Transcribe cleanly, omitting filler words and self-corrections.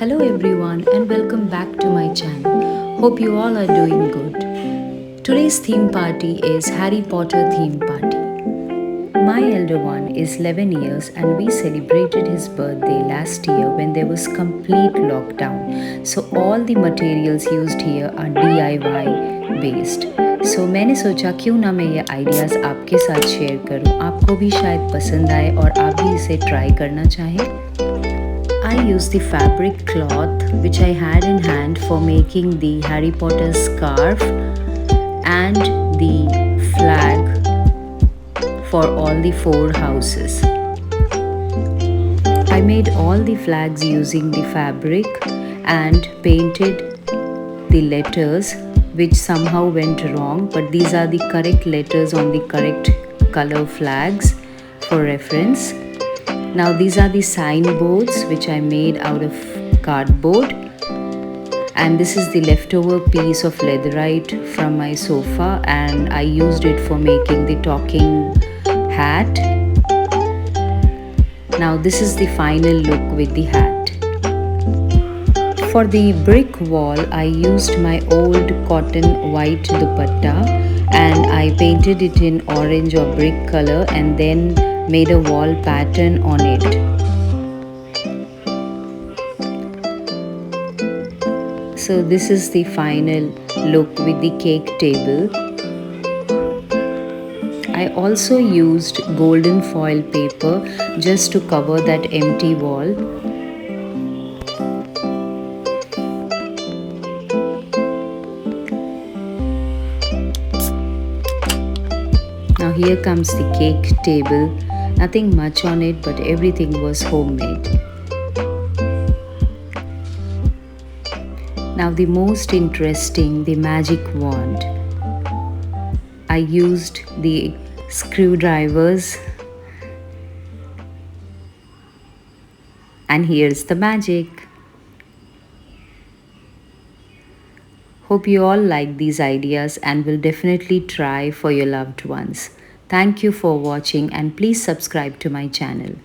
Hello everyone and welcome back to my channel. Hope you all are doing good. Today's theme party is Harry Potter theme party. My elder one is 11 years and we celebrated his birthday last year when there was complete lockdown. So all the materials used here are DIY based. So मैंने सोचा क्यों ना मैं ये ideas आपके साथ share करूं, आपको भी शायद पसंद आए और आप भी इसे ट्राई करना चाहें. I used the fabric cloth which I had in hand for making the Harry Potter scarf and the flag for all the 4 houses. I made all the flags using the fabric and painted the letters, which somehow went wrong, but these are the correct letters on the correct color flags for reference. Now these are the signboards which I made out of cardboard, and this is the leftover piece of leatherite from my sofa and I used it for making the talking hat. Now this is the final look with the hat. For the brick wall I used my old cotton white dupatta and I painted it in orange or brick color and then made a wall pattern on it. So this is the final look with the cake table. I also used golden foil paper just to cover that empty wall. Now here comes the cake table. Nothing much on it, but everything was homemade. Now the most interesting, the magic wand. I used the screwdrivers and here's the magic. Hope you all like these ideas and will definitely try for your loved ones. Thank you for watching and please subscribe to my channel.